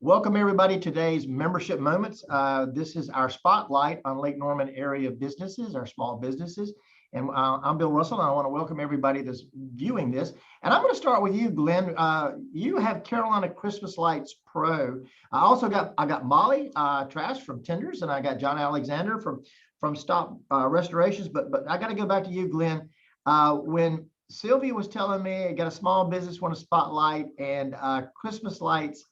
Welcome everybody to today's membership moments. This is our spotlight on Lake Norman area businesses, our small businesses. And I'm Bill Russell, and I want to welcome everybody that's viewing this. And I'm going to start with you, Glenn. You have Carolina Christmas Lights Pro. I got Molly Trask from Tinders, and I got John Alexander from Stop Restorations. But I got to go back to you, Glenn. When Sylvia was telling me I got a small business, want a spotlight, and Christmas lights,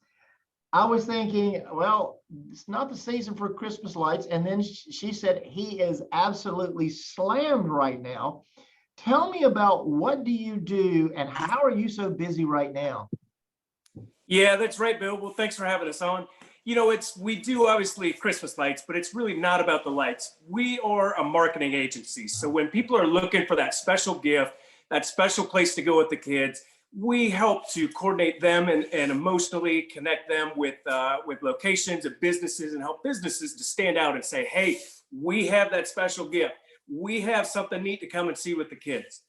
I was thinking, well, it's not the season for Christmas lights. And then she said he is absolutely slammed right now. Tell me about what do you do and how are you so busy right now? Yeah, that's right, Bill. Well, thanks for having us on. You know, we do obviously Christmas lights, but it's really not about the lights. We are a marketing agency. So when people are looking for that special gift, that special place to go with the kids, we help to coordinate them and emotionally connect them with locations and businesses, and help businesses to stand out and say, hey, we have that special gift. We have something neat to come and see with the kids.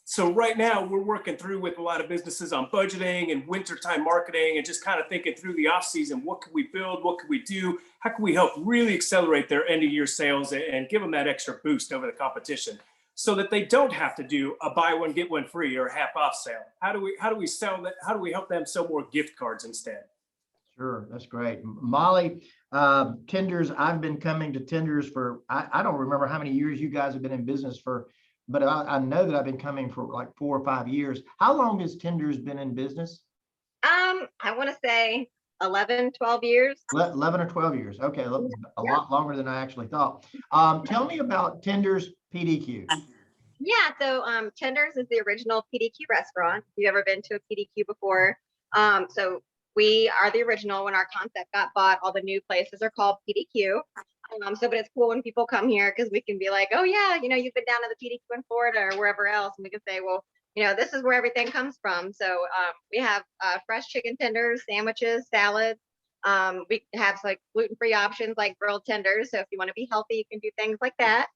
So right now we're working through with a lot of businesses on budgeting and wintertime marketing and just kind of thinking through the off season. What could we build? What could we do? How can we help really accelerate their end of year sales and give them that extra boost over the competition, so that they don't have to do a buy one, get one free or a half off sale? How do we sell that? How do we help them sell more gift cards instead? Sure, that's great. Molly, Tinders, I've been coming to Tinders for, I don't remember how many years you guys have been in business for, but I know that I've been coming for like 4 or 5 years. How long has Tinders been in business? I want to say 11, 12 years. 11 or 12 years. Okay, a lot longer than I actually thought. Tell me about Tinders PDQ. Yeah, so Tenders is the original PDQ restaurant. If you've ever been to a PDQ before, so we are the original. When our concept got bought, all the new places are called PDQ. But it's cool when people come here because we can be like, oh yeah, you know, you've been down to the PDQ in Florida or wherever else, and we can say, well, you know, this is where everything comes from. So we have fresh chicken tenders, sandwiches, salads. We have like gluten-free options like grilled tenders. So if you want to be healthy, you can do things like that.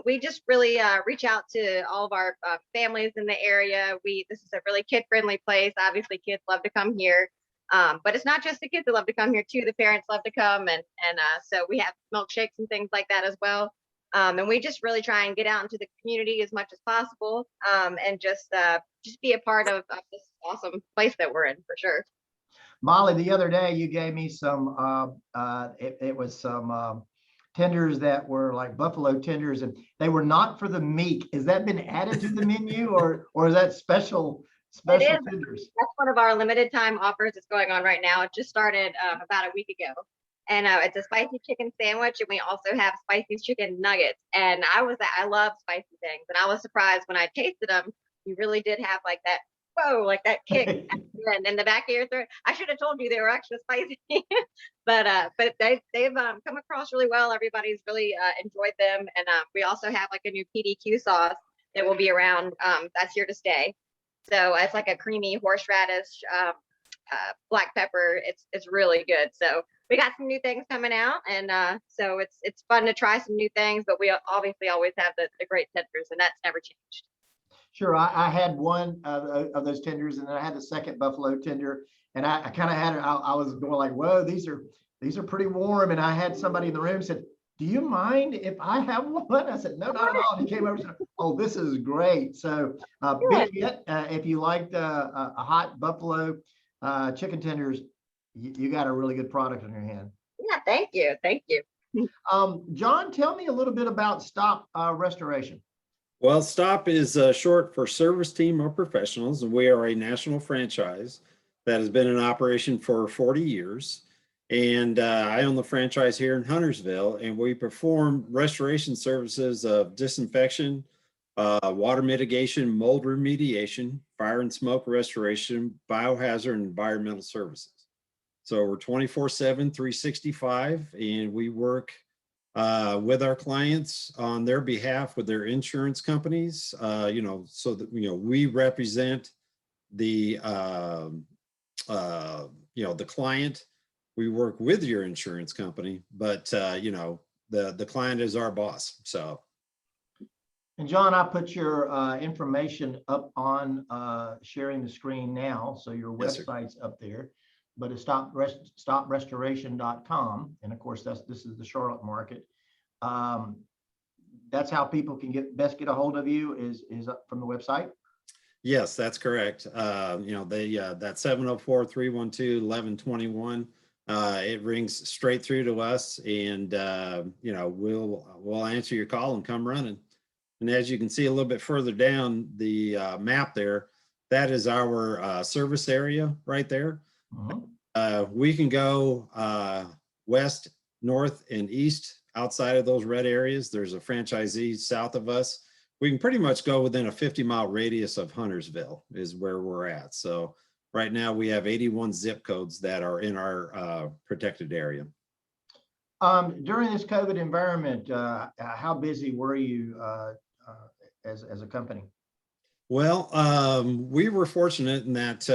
We just really reach out to all of our families in the area. This is a really kid-friendly place. Obviously, kids love to come here. But it's not just the kids that love to come here too. The parents love to come, and so we have milkshakes and things like that as well. And we just really try and get out into the community as much as possible, and just be a part of this awesome place that we're in, for sure. Molly, the other day you gave me some, it was some tenders that were like buffalo tenders, and they were not for the meek. Has that been added to the menu, or is that special tenders? That's one of our limited time offers that's going on right now. It just started about a week ago. And it's a spicy chicken sandwich, and we also have spicy chicken nuggets. And I love spicy things, and I was surprised when I tasted them. You really did have like that, whoa, like that kick in the back of your throat. I should have told you they were extra spicy, but they've come across really well. Everybody's really enjoyed them, and we also have like a new PDQ sauce that will be around. That's here to stay. So it's like a creamy horseradish, black pepper. It's really good. So we got some new things coming out, and so it's fun to try some new things. But we obviously always have the great tenders, and that's never changed. Sure, I had one of those tenders, and then I had the second buffalo tender, and I kind of had it. I was going like, whoa, these are pretty warm. And I had somebody in the room said, do you mind if I have one? I said, no, not at all. And he came over and said, oh, this is great. So big hit. If you liked a hot buffalo chicken tenders, you got a really good product on your hand. Yeah, thank you. Thank you. John, tell me a little bit about Stop Restoration. Well, STOP is short for Service Team of Professionals, and we are a national franchise that has been in operation for 40 years. And I own the franchise here in Huntersville, and we perform restoration services of disinfection, water mitigation, mold remediation, fire and smoke restoration, biohazard, and environmental services. So we're 24/7, 365, and we work with our clients on their behalf with their insurance companies, so that, we represent the, the client. We work with your insurance company, but, the client is our boss. So. And John, I put your information up on sharing the screen now. So your website's up there. but it's stoprestoration.com. And of course, this is the Charlotte market. That's how people can best get a hold of you is from the website. Yes, that's correct. That 704-312-1121. It rings straight through to us, and we'll answer your call and come running. And as you can see a little bit further down the map there, that is our service area right there. We can go west, north, and east outside of those red areas. There's a franchisee south of us. We can pretty much go within a 50-mile radius of Huntersville is where we're at. So right now we have 81 zip codes that are in our protected area. During this COVID environment, how busy were you as a company? Well, we were fortunate in that,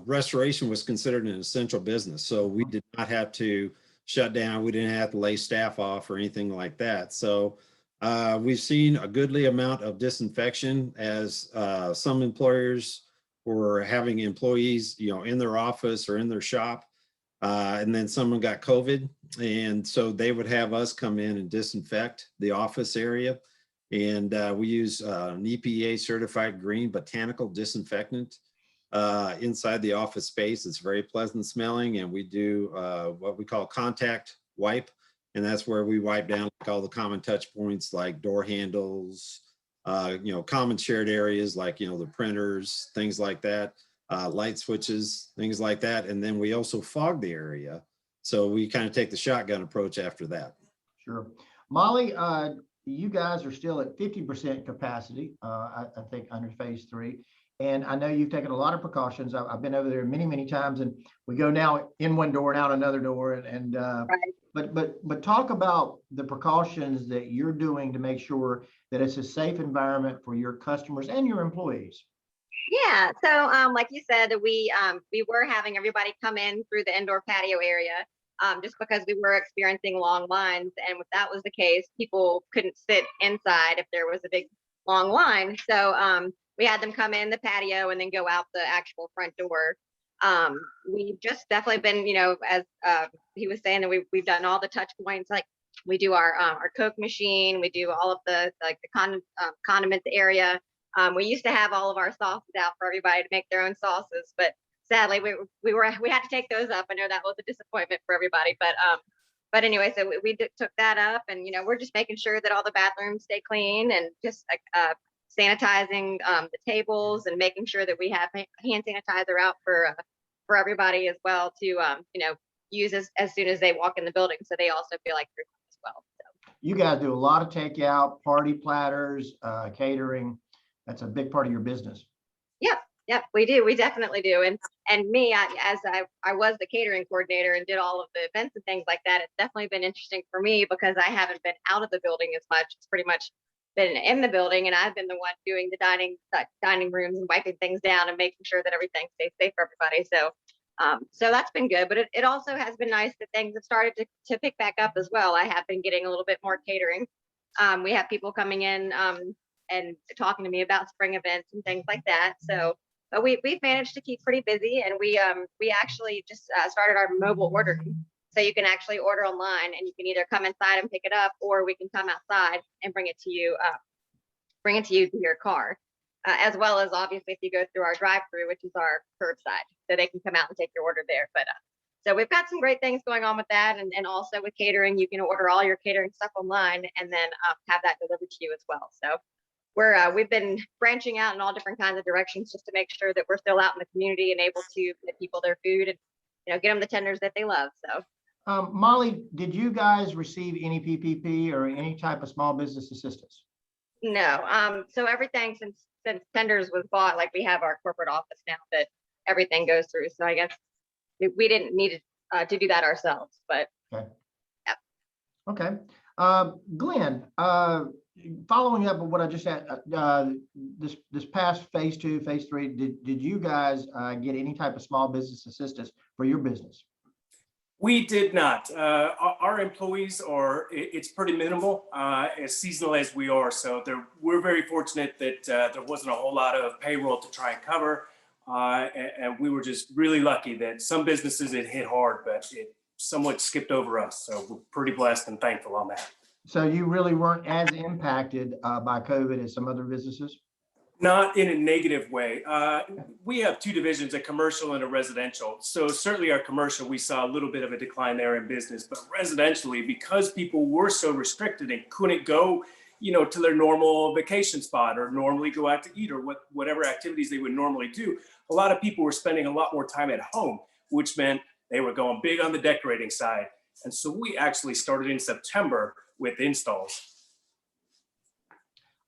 restoration was considered an essential business. So we did not have to shut down. We didn't have to lay staff off or anything like that. So we've seen a goodly amount of disinfection as some employers were having employees, in their office or in their shop. And then someone got COVID. And so they would have us come in and disinfect the office area. And we use an EPA certified green botanical disinfectant inside the office space. It's very pleasant smelling. And we do what we call contact wipe. And that's where we wipe down all the common touch points like door handles, common shared areas like, the printers, things like that, light switches, things like that. And then we also fog the area. So we kind of take the shotgun approach after that. Sure. Molly, you guys are still at 50% capacity, I think, under phase 3. And I know you've taken a lot of precautions. I've been over there many, many times, and we go now in one door and out another door. Right. But talk about the precautions that you're doing to make sure that it's a safe environment for your customers and your employees. Yeah. So like you said, we were having everybody come in through the indoor patio area just because we were experiencing long lines. And if that was the case, people couldn't sit inside if there was a big long line. So we had them come in the patio and then go out the actual front door. We've just definitely been, as he was saying, that we've done all the touch points. Like we do our Coke machine, we do all of the condiments area. We used to have all of our sauces out for everybody to make their own sauces, but sadly we had to take those up. I know that was a disappointment for everybody, but anyway, so we took that up, and we're just making sure that all the bathrooms stay clean and just sanitizing the tables and making sure that we have hand sanitizer out for everybody as well to use as soon as they walk in the building, so they also feel like they're as well. So. You guys do a lot of takeout, party platters, catering. That's a big part of your business. Yep, we do. We definitely do. And me, as I was the catering coordinator and did all of the events and things like that, it's definitely been interesting for me because I haven't been out of the building as much. It's pretty much been in the building, and I've been the one doing the dining rooms and wiping things down and making sure that everything stays safe for everybody. So that's been good, but it also has been nice that things have started to pick back up as well. I have been getting a little bit more catering. We have people coming in and talking to me about spring events and things like that. So, but we've managed to keep pretty busy, and we actually just started our mobile ordering. So you can actually order online, and you can either come inside and pick it up, or we can come outside and bring it to you to your car. As well as obviously if you go through our drive-through, which is our curbside, so they can come out and take your order there. But so we've got some great things going on with that, and also with catering, you can order all your catering stuff online and then have that delivered to you as well. So we've been branching out in all different kinds of directions just to make sure that we're still out in the community and able to get people their food and get them the tenders that they love. So. Molly, did you guys receive any PPP or any type of small business assistance? No. So everything since tenders was bought, like we have our corporate office now that everything goes through. So I guess we didn't need to do that ourselves, but. Okay. Yeah. Okay. Glenn, following up on what I just said, this past phase 2, phase 3, did you guys get any type of small business assistance for your business? We did not. Our employees it's pretty minimal, as seasonal as we are. So we're very fortunate that there wasn't a whole lot of payroll to try and cover. And we were just really lucky that some businesses it hit hard, but it somewhat skipped over us. So we're pretty blessed and thankful on that. So you really weren't as impacted by COVID as some other businesses? Not in a negative way. We have two divisions, a commercial and a residential. So certainly our commercial, we saw a little bit of a decline there in business, but residentially, because people were so restricted and couldn't go, to their normal vacation spot or normally go out to eat or whatever activities they would normally do, a lot of people were spending a lot more time at home, which meant they were going big on the decorating side. And so we actually started in September with installs.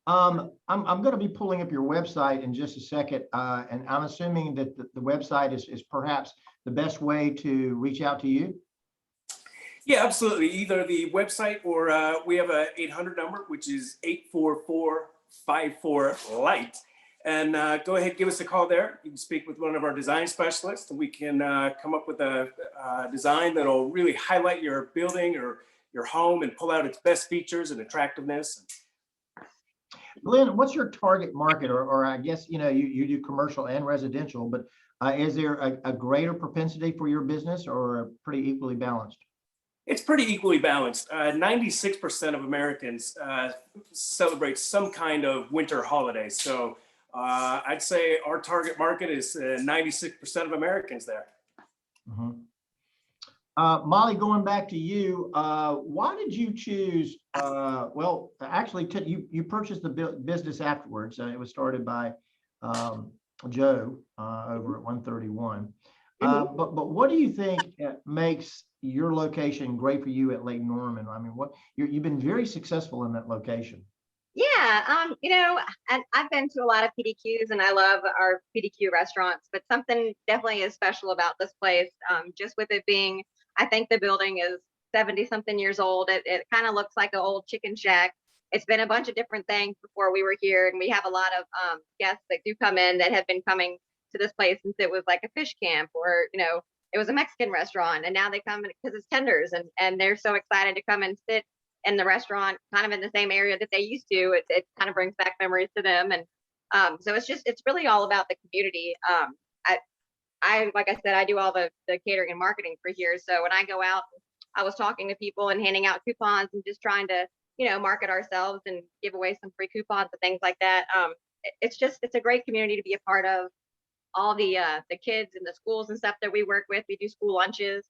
I'm going to be pulling up your website in just a second, and I'm assuming that the website is perhaps the best way to reach out to you. Yeah, absolutely. Either the website or we have a 800 number, which is 844-54-LIGHT. And go ahead, give us a call there. You can speak with one of our design specialists, and we can come up with a design that'll really highlight your building or your home and pull out its best features and attractiveness. Glen, what's your target market, or I guess, you do commercial and residential, but is there a greater propensity for your business or pretty equally balanced? It's pretty equally balanced. 96% of Americans celebrate some kind of winter holiday. So I'd say our target market is 96% of Americans there. Mm-hmm. Molly, going back to you, why did you choose, well, actually, you purchased the business afterwards. It was started by Joe over at 131. But what do you think makes your location great for you at Lake Norman? I mean, you've been very successful in that location. Yeah, and I've been to a lot of PDQs and I love our PDQ restaurants, but something definitely is special about this place. Just with it being, I think the building is 70 something years old. It kind of looks like an old chicken shack. It's been a bunch of different things before we were here, and we have a lot of guests that do come in that have been coming to this place since it was like a fish camp, or it was a Mexican restaurant, and now they come because it's tenders, and they're so excited to come and sit in the restaurant kind of in the same area that they used to. It kind of brings back memories to them, and so it's really all about the community. I like I said, I do all the catering and marketing for here, so when I go out, I was talking to people and handing out coupons and just trying to market ourselves and give away some free coupons and things like that. It's a great community to be a part of. All the kids in the schools and stuff that we work with, we do school lunches.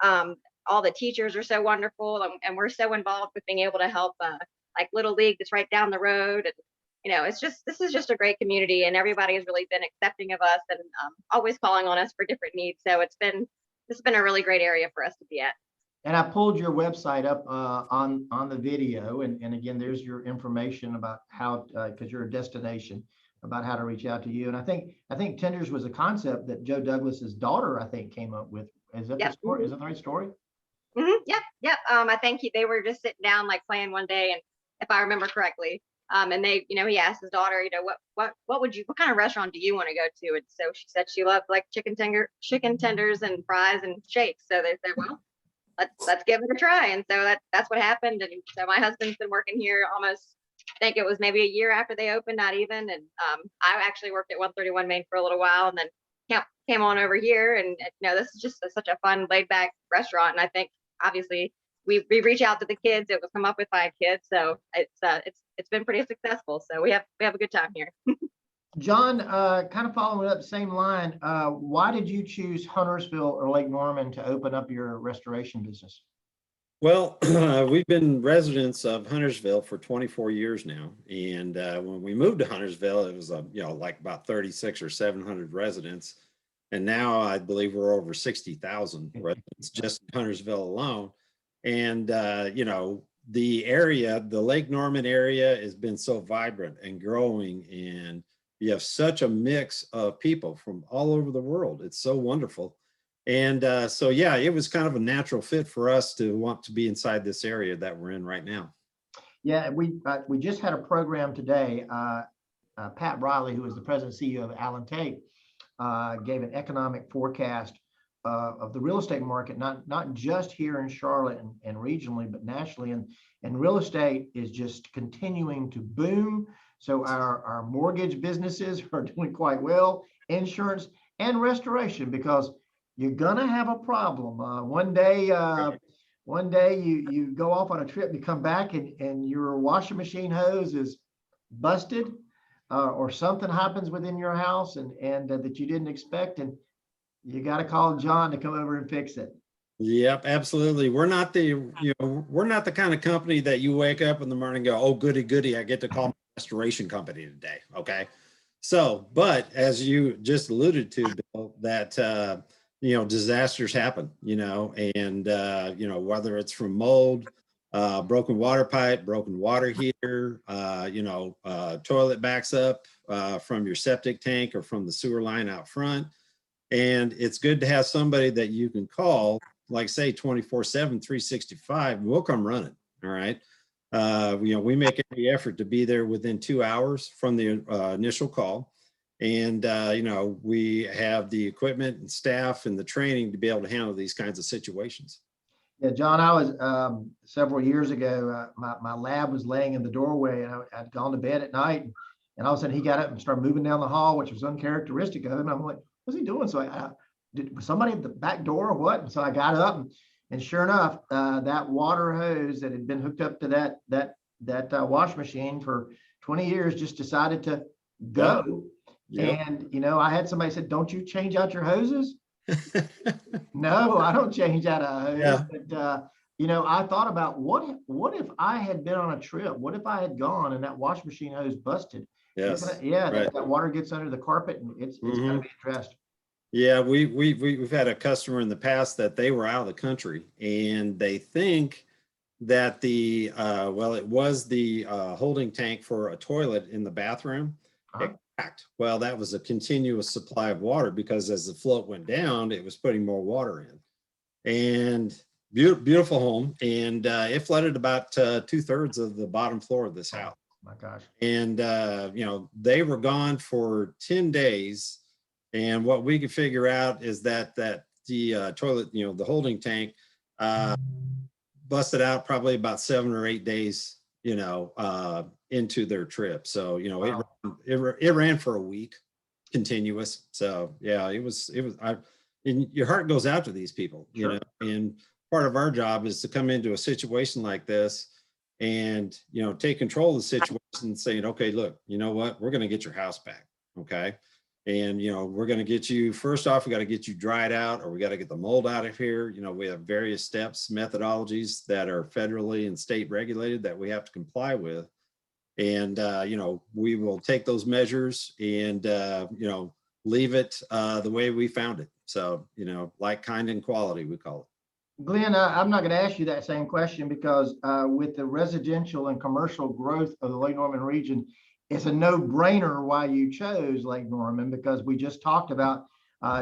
All the teachers are so wonderful, and we're so involved with being able to help like Little League that's right down the road. And this is just a great community, and everybody has really been accepting of us and always calling on us for different needs. So this has been a really great area for us to be at. And I pulled your website up on the video, and again, there's your information about how, because you're a destination, about how to reach out to you. And I think Tenders was a concept that Joe Douglas's daughter, I think, came up with. Is that the story? Is that the right story? Mm-hmm. Yep. I think they were just sitting down like playing one day, and if I remember correctly, and they, he asked his daughter, what kind of restaurant do you want to go to? And so she said she loved like chicken tenders and fries and shakes. So they said, well, let's give it a try. And so that's what happened. And so my husband's been working here almost, I think it was maybe a year after they opened, not even. And I actually worked at 131 Main for a little while, and then came on over here. And this is just such a fun, laid back restaurant. And I think obviously we reach out to the kids. It was come up with by kids, so it's been pretty successful. So we have a good time here. John, kind of following up the same line, why did you choose Huntersville or Lake Norman to open up your restoration business? Well, we've been residents of Huntersville for 24 years now. And when we moved to Huntersville, it was, like about 36 or 700 residents. And now I believe we're over 60,000 residents just in Huntersville alone. And, the area, the Lake Norman area has been so vibrant and growing, and you have such a mix of people from all over the world. It's so wonderful. And so, yeah, it was kind of a natural fit for us to want to be inside this area that we're in right now. Yeah, we just had a program today. Pat Riley, who is the president and CEO of Allen Tate, gave an economic forecast of the real estate market, not just here in Charlotte and regionally, but nationally. And real estate is just continuing to boom. So our mortgage businesses are doing quite well. Insurance, and restoration, because you're gonna have a problem. One day you go off on a trip, you come back and your washing machine hose is busted, or something happens within your house and that you didn't expect, and you got to call John to come over and fix it. Yep, absolutely. We're not the kind of company that you wake up in the morning and go, oh, goody, goody, I get to call my restoration company today. Okay. So, but as you just alluded to, Bill, that, disasters happen, and, whether it's from mold, broken water pipe, broken water heater, toilet backs up from your septic tank or from the sewer line out front. And it's good to have somebody that you can call, like say 24/7, 365, we'll come running. All right. We make every effort to be there within 2 hours from the initial call. And, we have the equipment and staff and the training to be able to handle these kinds of situations. Yeah, John, I was several years ago, my lab was laying in the doorway, and I'd gone to bed at night, and all of a sudden he got up and started moving down the hall, which was uncharacteristic of him. I'm like, what's he doing? So was somebody at the back door or what? And so I got up, and sure enough, that water hose that had been hooked up to that wash machine for 20 years just decided to go. Yep. And I had somebody said, "Don't you change out your hoses?" No, I don't change out a hose. Yeah. But I thought about what if I had been on a trip? What if I had gone and that wash machine hose busted? Yes. That water gets under the carpet, and it's got to be addressed. Yeah, we've had a customer in the past that they were out of the country, and they think that it was the holding tank for a toilet in the bathroom. It cracked. Well, that was a continuous supply of water, because as the float went down, it was putting more water in. And beautiful home, and it flooded about 2/3 of the bottom floor of this house. My gosh. And they were gone for 10 days. And what we could figure out is that the toilet, the holding tank, busted out probably about 7 or 8 days, into their trip. So, Wow. it ran for a week continuous. So yeah, and your heart goes out to these people, Sure. and part of our job is to come into a situation like this and, take control of the situation and saying, okay, look, you know what, we're going to get your house back. Okay. And, we're going to get you, first off, we got to get you dried out, or we got to get the mold out of here. We have various steps, methodologies that are federally and state regulated that we have to comply with. And, we will take those measures and, leave it the way we found it. So, like, kind, and quality, we call it. Glenn, I'm not going to ask you that same question, because with the residential and commercial growth of the Lake Norman region, it's a no-brainer why you chose Lake Norman, because we just talked about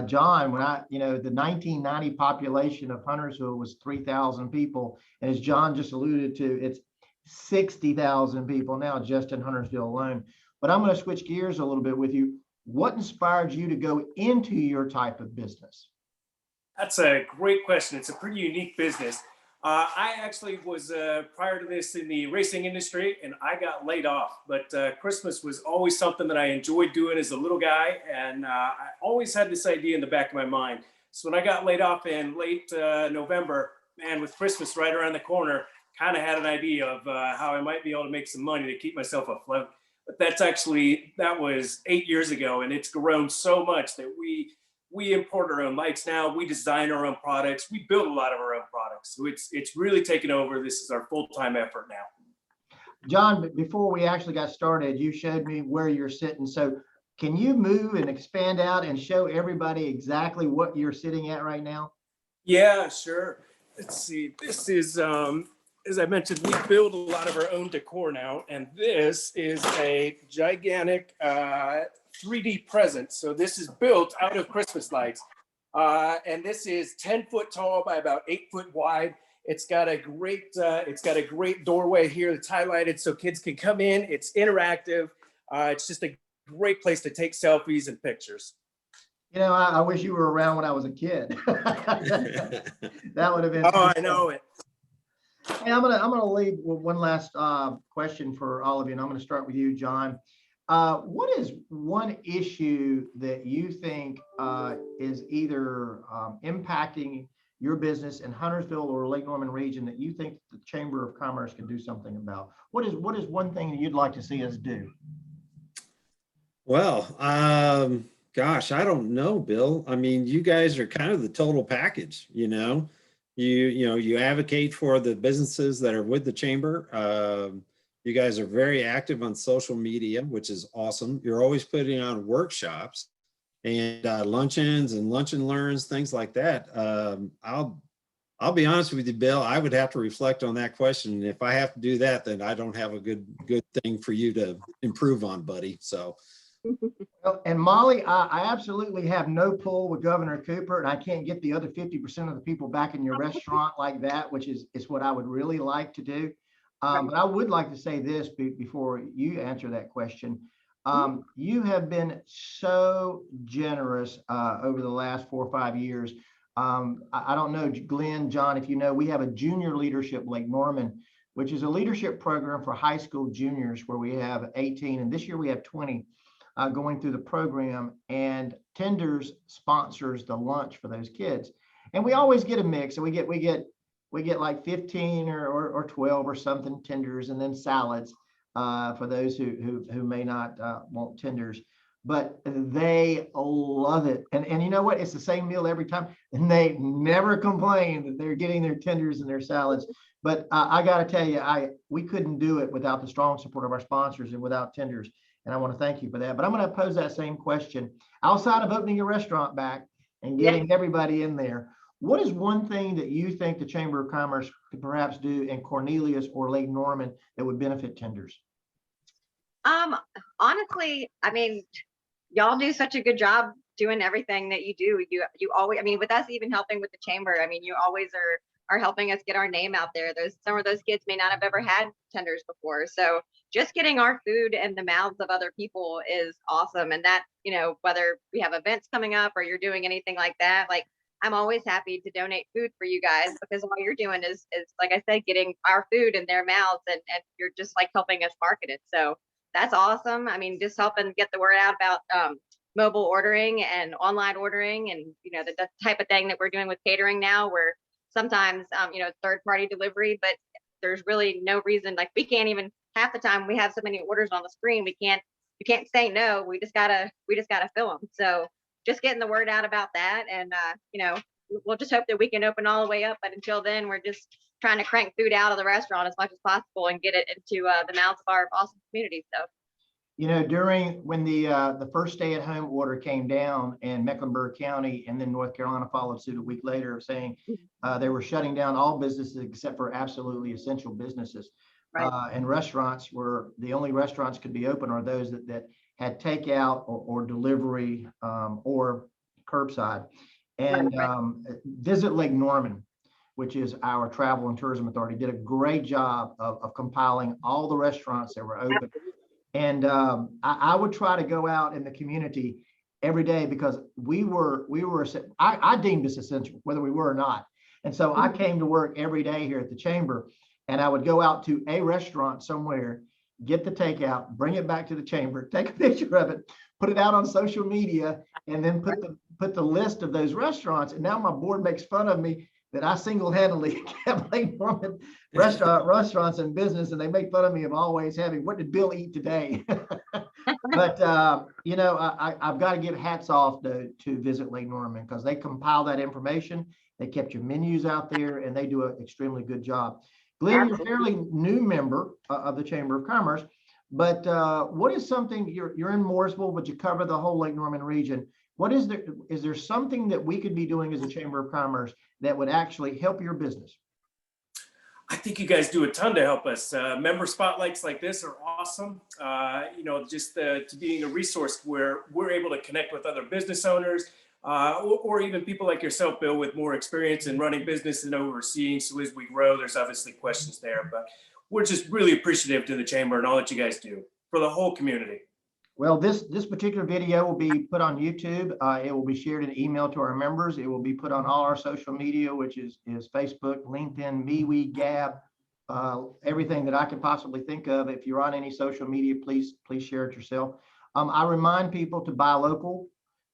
John, when the 1990 population of Huntersville was 3,000 people. And as John just alluded to, it's 60,000 people now just in Huntersville alone. But I'm going to switch gears a little bit with you. What inspired you to go into your type of business? That's a great question. It's a pretty unique business. I actually was prior to this in the racing industry, and I got laid off. But Christmas was always something that I enjoyed doing as a little guy, and I always had this idea in the back of my mind. So when I got laid off in late November, man, with Christmas right around the corner, kind of had an idea of how I might be able to make some money to keep myself afloat. But that was 8 years ago, and it's grown so much that we import our own lights now. We design our own products. We build a lot of our own products. So it's really taken over. This is our full-time effort now. John, before we actually got started, you showed me where you're sitting. So can you move and expand out and show everybody exactly what you're sitting at right now? Yeah, sure. Let's see. This is, as I mentioned, we build a lot of our own decor now. And this is a gigantic 3D present. So this is built out of Christmas lights. And this is 10 foot tall by about 8 foot wide. It's got a great doorway here that's highlighted so kids can come in. It's interactive. It's just a great place to take selfies and pictures. I wish you were around when I was a kid. That would have been. Oh, I know it. Hey, I'm gonna leave with one last question for all of you, and I'm gonna start with you, John. What is one issue that you think is either impacting your business in Huntersville or Lake Norman region that you think the Chamber of Commerce can do something about? What is one thing that you'd like to see us do? Well, gosh, I don't know, Bill. I mean, you guys are kind of the total package, you know. You advocate for the businesses that are with the chamber. You guys are very active on social media, which is awesome. You're always putting on workshops and luncheons and lunch and learns, things like that. I'll be honest with you, Bill. I would have to reflect on that question. If I have to do that, then I don't have a good thing for you to improve on, buddy. So. Well, and Molly, I absolutely have no pull with Governor Cooper, and I can't get the other 50% of the people back in your restaurant like that, which is what I would really like to do. But I would like to say this before you answer that question. You have been so generous over the last 4 or 5 years. I don't know, Glen, John, if you know, we have a junior leadership Lake Norman, which is a leadership program for high school juniors where we have 18, and this year we have 20 going through the program, and Tinder's sponsors the lunch for those kids. And we always get a mix, and we get like 15 or 12 or something tenders, and then salads for those who may not want tenders. But they love it. And you know what? It's the same meal every time. And they never complain that they're getting their tenders and their salads. But I got to tell you, we couldn't do it without the strong support of our sponsors and without tenders. And I want to thank you for that. But I'm going to pose that same question. Outside of opening your restaurant back and getting everybody in there, what is one thing that you think the Chamber of Commerce could perhaps do in Cornelius or Lake Norman that would benefit tenders? Honestly, I mean, y'all do such a good job doing everything that you do. You always, I mean, with us even helping with the chamber, I mean, you always are helping us get our name out there. Some of those kids may not have ever had tenders before. So just getting our food in the mouths of other people is awesome. And that, you know, whether we have events coming up or you're doing anything like that, like I'm always happy to donate food for you guys, because all you're doing is like I said, getting our food in their mouths, and you're just like helping us market it. So that's awesome. I mean, just helping get the word out about mobile ordering and online ordering, and you know, the type of thing that we're doing with catering now, where sometimes you know, third party delivery, but there's really no reason, like we can't even, half the time we have so many orders on the screen, you can't say no. We just gotta fill them. So just getting the word out about that, and you know, we'll just hope that we can open all the way up. But until then, we're just trying to crank food out of the restaurant as much as possible and get it into the mouths of our awesome community. So, you know, when the first stay-at-home order came down in Mecklenburg County, and then North Carolina followed suit a week later, saying they were shutting down all businesses except for absolutely essential businesses. Right. And restaurants were the only restaurants could be open are those that had takeout or delivery or curbside. And Visit Lake Norman, which is our travel and tourism authority, did a great job of compiling all the restaurants that were open. And I would try to go out in the community every day, because I deemed this essential, whether we were or not. And so I came to work every day here at the chamber, and I would go out to a restaurant somewhere, get the takeout, bring it back to the chamber, take a picture of it, put it out on social media, and then put the list of those restaurants. And now my board makes fun of me that I single-handedly kept Lake Norman restaurants in business, and they make fun of me of always having, what did Bill eat today? But you know, I've got to give hats off to Visit Lake Norman, because they compile that information, they kept your menus out there, and they do an extremely good job. Glen, you're a fairly new member of the Chamber of Commerce, but what is something, you're in Mooresville, but you cover the whole Lake Norman region. Is there something that we could be doing as a Chamber of Commerce that would actually help your business? I think you guys do a ton to help us. Member spotlights like this are awesome. You know, just to being a resource where we're able to connect with other business owners, or even people like yourself, Bill, with more experience in running business and overseeing. So as we grow, there's obviously questions there, but we're just really appreciative to the chamber and all that you guys do for the whole community. Well, this particular video will be put on YouTube. It will be shared in email to our members. It will be put on all our social media, which is Facebook, LinkedIn, MeWe, Gab, everything that I could possibly think of. If you're on any social media, please share it yourself. I remind people to buy local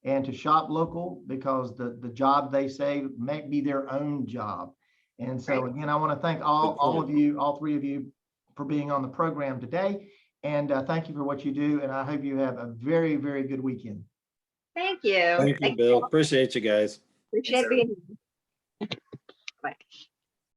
and to shop local, because the job they save may be their own job. And so Right. again, I want to thank all of you, all three of you, for being on the program today. And thank you for what you do. And I hope you have a very, very good weekend. Thank you. Thank you, Bill. Appreciate you guys. Appreciate Thanks, being here. Bye.